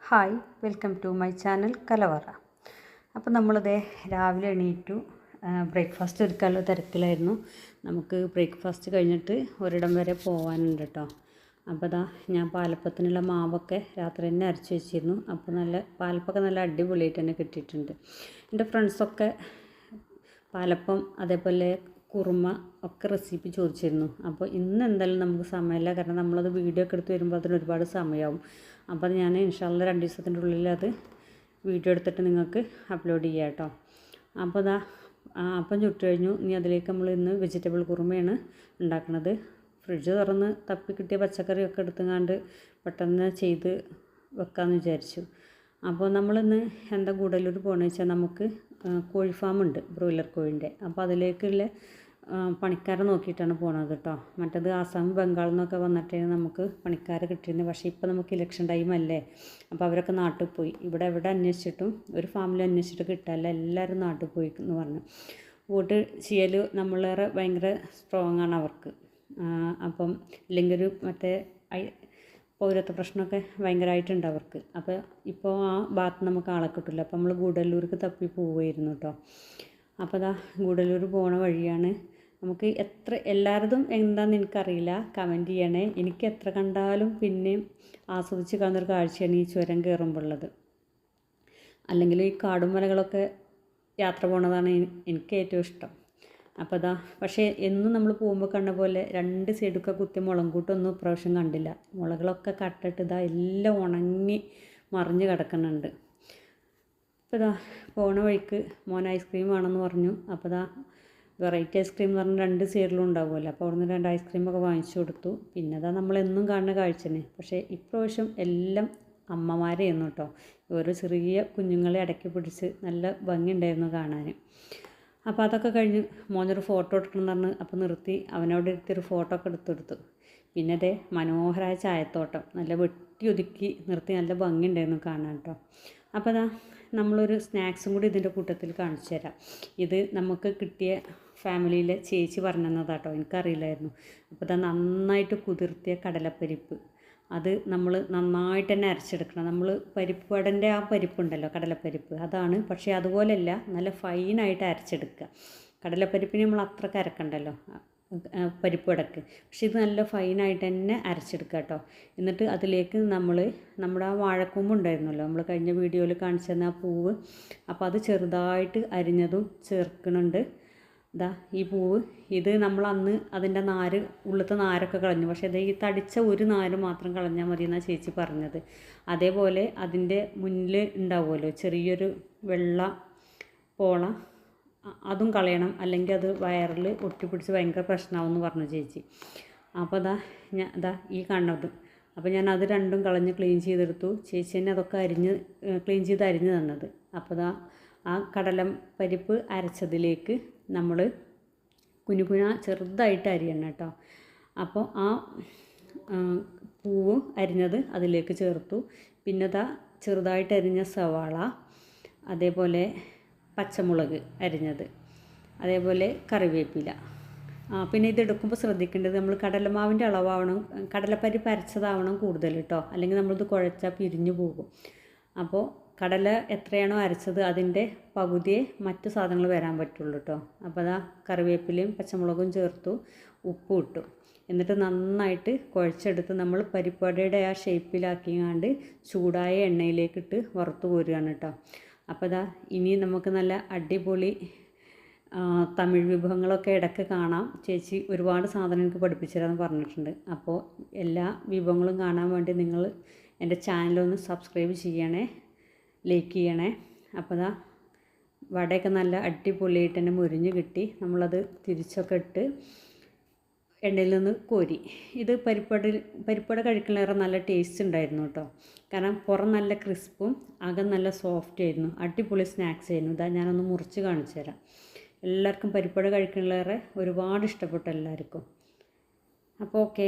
Hi, welcome to my channel Kalavara. അപ്പോൾ നമ്മളിതേ രാവിലെ എണീറ്റു. ബ്രേക്ക്ഫാസ്റ്റ് ഒരുക്കാനുള്ള തിരക്കിലായിരുന്നു. നമുക്ക് ബ്രേക്ക്ഫാസ്റ്റ് കഴിഞ്ഞിട്ട് ഒരിടം വരെ പോകാനുണ്ട് കേട്ടോ. അപ്പോൾ അതാ ഞാൻ പാലപ്പത്തിനുള്ള മാവൊക്കെ രാത്രി തന്നെ അരച്ച് വെച്ചിരുന്നു. അപ്പോൾ പാലപ്പൊക്കെ നല്ല അടിപൊളിയായിട്ട് തന്നെ കിട്ടിയിട്ടുണ്ട്. എൻ്റെ ഫ്രണ്ട്സൊക്കെ പാലപ്പം അതേപോലെ കുറുമ ഒക്കെ റെസിപ്പി ചോദിച്ചിരുന്നു. അപ്പോൾ ഇന്ന് എന്തായാലും നമുക്ക് സമയമില്ല, കാരണം നമ്മളത് വീഡിയോ ഒക്കെ എടുത്ത് വരുമ്പോൾ അതിന് ഒരുപാട് സമയമാവും. അപ്പോൾ അത് ഞാൻ ഇൻഷാല്ലാ 2 ദിവസത്തിൻ്റെ ഉള്ളിൽ അത് വീഡിയോ എടുത്തിട്ട് നിങ്ങൾക്ക് അപ്ലോഡ് ചെയ്യാം കേട്ടോ. അപ്പോൾ അതാ അപ്പം ചുട്ട് കഴിഞ്ഞു. ഇനി അതിലേക്ക് നമ്മൾ ഇന്ന് വെജിറ്റബിൾ കുറുമയാണ് ഉണ്ടാക്കുന്നത്. ഫ്രിഡ്ജ് തുറന്ന് തപ്പി കിട്ടിയ പച്ചക്കറിയൊക്കെ എടുത്തുകൊണ്ട് പെട്ടെന്ന് ചെയ്ത് വെക്കാമെന്ന് വിചാരിച്ചു. അപ്പോൾ നമ്മളിന്ന് എന്താ ഗൂഡല്ലൂർ പോകണമെന്ന് വെച്ചാൽ നമുക്ക് കോഴി ഫാമുണ്ട്, ബ്രോയിലർ കോഴിൻ്റെ. അപ്പോൾ അതിലേക്കുള്ള പണിക്കാരെ നോക്കിയിട്ടാണ് പോണത് കേട്ടോ. മറ്റേത് ആസാം ബംഗാളിൽ നിന്നൊക്കെ വന്നിട്ട് നമുക്ക് പണിക്കാരെ കിട്ടിയിരുന്നു. പക്ഷേ ഇപ്പോൾ നമുക്ക് ഇലക്ഷൻ ടൈമല്ലേ, അപ്പോൾ അവരൊക്കെ നാട്ടിൽ പോയി. ഇവിടെ എവിടെ അന്വേഷിച്ചിട്ടും ഒരു ഫാമിലി അന്വേഷിച്ചിട്ട് കിട്ടാല്ല, എല്ലാവരും നാട്ടിൽ പോയി എന്ന് പറഞ്ഞു. വോട്ട് ചെയ്യൽ നമ്മളേറെ ഭയങ്കര സ്ട്രോങ് ആണ് അവർക്ക്. അപ്പം ഇല്ലെങ്കിൽ ഒരു മറ്റേ പൗരത്വ പ്രശ്നമൊക്കെ ഭയങ്കരമായിട്ടുണ്ട് അവർക്ക്. അപ്പോൾ ഇപ്പോൾ ആ ഭാഗത്ത് നമുക്ക് ആളെ കിട്ടില്ല. അപ്പോൾ നമ്മൾ ഗൂഡല്ലൂർക്ക് തപ്പി പോവുമായിരുന്നു കേട്ടോ. അപ്പോൾ അതാ ഗൂഡല്ലൂർ പോണ വഴിയാണ്. നമുക്ക് എല്ലാവരതും എന്താണെന്ന് എനിക്കറിയില്ല, കമൻറ്റ് ചെയ്യണേ. എനിക്ക് എത്ര കണ്ടാലും പിന്നെയും ആസ്വദിച്ച് കാണുന്നൊരു കാഴ്ചയാണ് ഈ ചുരം കയറുമ്പോഴുള്ളത്. അല്ലെങ്കിൽ ഈ കാടും മലകളൊക്കെ യാത്ര പോണതാണ് എനിക്ക് ഏറ്റവും ഇഷ്ടം. അപ്പോൾ അതാ പക്ഷേ എന്നും നമ്മൾ പോകുമ്പോൾ കണ്ട പോലെ 2 സൈഡൊക്കെ കുത്തി മുളകും കൂട്ടൊന്നും ഇപ്രാവശ്യം കണ്ടില്ല. മുളകളൊക്കെ കട്ടിട്ട് ഇതാ എല്ലാം ഉണങ്ങി മറിഞ്ഞ് കിടക്കുന്നുണ്ട്. അപ്പോൾ ഇതാ പോണ വഴിക്ക് മോൻ ഐസ്ക്രീം വേണമെന്ന് പറഞ്ഞു. അപ്പോൾ ഇതാ വെറൈറ്റി ഐസ്ക്രീം എന്ന് പറഞ്ഞാൽ 2 സൈഡിലും ഉണ്ടാവുമല്ലോ. അപ്പോൾ അവിടെ നിന്ന് 2 ഐസ്ക്രീമൊക്കെ വാങ്ങിച്ചു കൊടുത്തു. പിന്നെ അതാ നമ്മളെന്നും കാണുന്ന കാഴ്ചനെ. പക്ഷേ ഇപ്രാവശ്യം എല്ലാം അമ്മമാരെയായിരുന്നു കേട്ടോ. ഓരോ ചെറിയ കുഞ്ഞുങ്ങളെ ഇടയ്ക്ക് പിടിച്ച് നല്ല ഭംഗിയുണ്ടായിരുന്നു കാണാൻ. അപ്പോൾ അതൊക്കെ കഴിഞ്ഞ് മോനൊരു ഫോട്ടോ എടുക്കണം എന്ന് പറഞ്ഞ് അപ്പോൾ നിർത്തി അവനോട് ഇരുത്തിയൊരു ഫോട്ടോ ഒക്കെ എടുത്തെടുത്തു. പിന്നെ അതേ മനോഹരമായ ചായത്തോട്ടം നല്ല വെട്ടി ഒതുക്കി നിർത്തി, നല്ല ഭംഗിയുണ്ടായിരുന്നു കാണാൻ കേട്ടോ. അപ്പോൾ അതാ നമ്മളൊരു സ്നാക്സും കൂടി ഇതിൻ്റെ കൂട്ടത്തിൽ കാണിച്ചു തരാം. ഇത് നമുക്ക് കിട്ടിയ ഫാമിലിയിലെ ചേച്ചി പറഞ്ഞു തന്നതാട്ടോ, എനിക്കറിയില്ലായിരുന്നു. അപ്പോൾ ഇതാ നന്നായിട്ട് കുതിർത്തിയ കടലപ്പരിപ്പ്, അത് നമ്മൾ നന്നായിട്ട് തന്നെ അരച്ചെടുക്കണം. നമ്മൾ പരിപ്പ് വടൻ്റെ ആ പരിപ്പുണ്ടല്ലോ, കടലപ്പരിപ്പ്, അതാണ്. പക്ഷേ അതുപോലെയല്ല, നല്ല ഫൈനായിട്ട് അരച്ചെടുക്കുക. കടലപ്പരിപ്പിന് നമ്മൾ അത്രയ്ക്ക് അരക്കണ്ടല്ലോ പരിപ്പ് വടക്ക്. പക്ഷേ ഇത് നല്ല ഫൈനായിട്ട് തന്നെ അരച്ചെടുക്കുക കേട്ടോ. എന്നിട്ട് അതിലേക്ക് നമ്മുടെ ആ വാഴക്കൂമ്പ് ഉണ്ടായിരുന്നല്ലോ, നമ്മൾ കഴിഞ്ഞ വീഡിയോയിൽ കാണിച്ചു തന്ന ആ പൂവ്, അപ്പോൾ അത് ചെറുതായിട്ട് അരിഞ്ഞതും ചേർക്കുന്നുണ്ട്. ഇതാ ഈ പൂവ്, ഇത് നമ്മൾ അന്ന് അതിൻ്റെ ഉള്ളത്തെ നാരൊക്കെ കളഞ്ഞു. പക്ഷേ ഇത് ഈ തടിച്ച ഒരു നാര് മാത്രം കളഞ്ഞാൽ മതി എന്നാണ് ചേച്ചി പറഞ്ഞത്. അതേപോലെ അതിൻ്റെ മുന്നിൽ ഉണ്ടാവുമല്ലോ ചെറിയൊരു വെള്ള പോള, അതും കളയണം, അല്ലെങ്കിൽ അത് വയറിൽ ഒട്ടിപ്പിടിച്ച് ഭയങ്കര പ്രശ്നമാവെന്ന് പറഞ്ഞു ചേച്ചി. അപ്പോൾ ഈ കാണുന്നത്. അപ്പോൾ ഞാൻ അത് രണ്ടും കളഞ്ഞ് ക്ലീൻ ചെയ്തെടുത്തു. ചേച്ചി തന്നെ അതൊക്കെ ക്ലീൻ ചെയ്ത് അരിഞ്ഞ് തന്നത്. അപ്പോൾ ആ കടലപ്പരിപ്പ് അരച്ചതിലേക്ക് നമ്മൾ കുനുകുന ചെറുതായിട്ട് അരിയണം കേട്ടോ. അപ്പോൾ ആ പൂവ് അരിഞ്ഞത് അതിലേക്ക് ചേർത്തു. പിന്നെ ചെറുതായിട്ട് അരിഞ്ഞ സവാള, അതേപോലെ പച്ചമുളക് അരിഞ്ഞത്, അതേപോലെ കറിവേപ്പില. പിന്നെ ഇതെടുക്കുമ്പോൾ ശ്രദ്ധിക്കേണ്ടത് നമ്മൾ കടലമാവിൻ്റെ അളവാവണം, കടലപ്പരിപ്പ് അരച്ചതാവണം കൂടുതൽ കേട്ടോ, അല്ലെങ്കിൽ നമ്മളിത് കുഴച്ചാൽ പിരിഞ്ഞു പോകും. അപ്പോൾ കടല എത്രയാണോ അരച്ചത് അതിൻ്റെ പകുതിയെ മറ്റു സാധനങ്ങൾ വരാൻ പറ്റുള്ളൂ കേട്ടോ. അപ്പോൾ കറിവേപ്പിലയും പച്ചമുളകും ചേർത്തു, ഉപ്പും ഇട്ടു. എന്നിട്ട് നന്നായിട്ട് കുഴച്ചെടുത്ത് നമ്മൾ പരിപ്പുവടയുടെ ആ ഷേപ്പിലാക്കിയാണ്ട് ചൂടായ എണ്ണയിലേക്കിട്ട് വറുത്ത് കോരുകയാണ് കേട്ടോ. അപ്പോൾ ഇനി നമുക്ക് നല്ല അടിപൊളി തമിഴ് വിഭവങ്ങളൊക്കെ ഇടയ്ക്ക് കാണാം. ചേച്ചി ഒരുപാട് സാധനം എനിക്ക് പഠിപ്പിച്ചു തരാമെന്ന് പറഞ്ഞിട്ടുണ്ട്. അപ്പോൾ എല്ലാ വിഭവങ്ങളും കാണാൻ വേണ്ടി നിങ്ങൾ എൻ്റെ ചാനലൊന്ന് സബ്സ്ക്രൈബ് ചെയ്യണേ, ലൈക്ക് ചെയ്യണേ. അപ്പോൾ വടയൊക്കെ നല്ല അടിപൊളിയായിട്ട് തന്നെ മുരിഞ്ഞ് കിട്ടി. നമ്മളത് തിരിച്ചൊക്കെ ഇട്ട് എണ്ണയിൽ നിന്ന് കോരി. ഇത് പരിപ്പുവട കഴിക്കുന്നതിലേറെ നല്ല ടേസ്റ്റ് ഉണ്ടായിരുന്നു കേട്ടോ. കാരണം പുറം നല്ല ക്രിസ്പും അകം നല്ല സോഫ്റ്റ് ആയിരുന്നു. അടിപൊളി സ്നാക്സ് ആയിരുന്നു. ഞാനൊന്ന് മുറിച്ച് കാണിച്ചു തരാം. എല്ലാവർക്കും പരിപ്പുവട കഴിക്കുന്നതിലേറെ ഒരുപാട് ഇഷ്ടപ്പെട്ടു എല്ലാവർക്കും. അപ്പോൾ ഓക്കെ.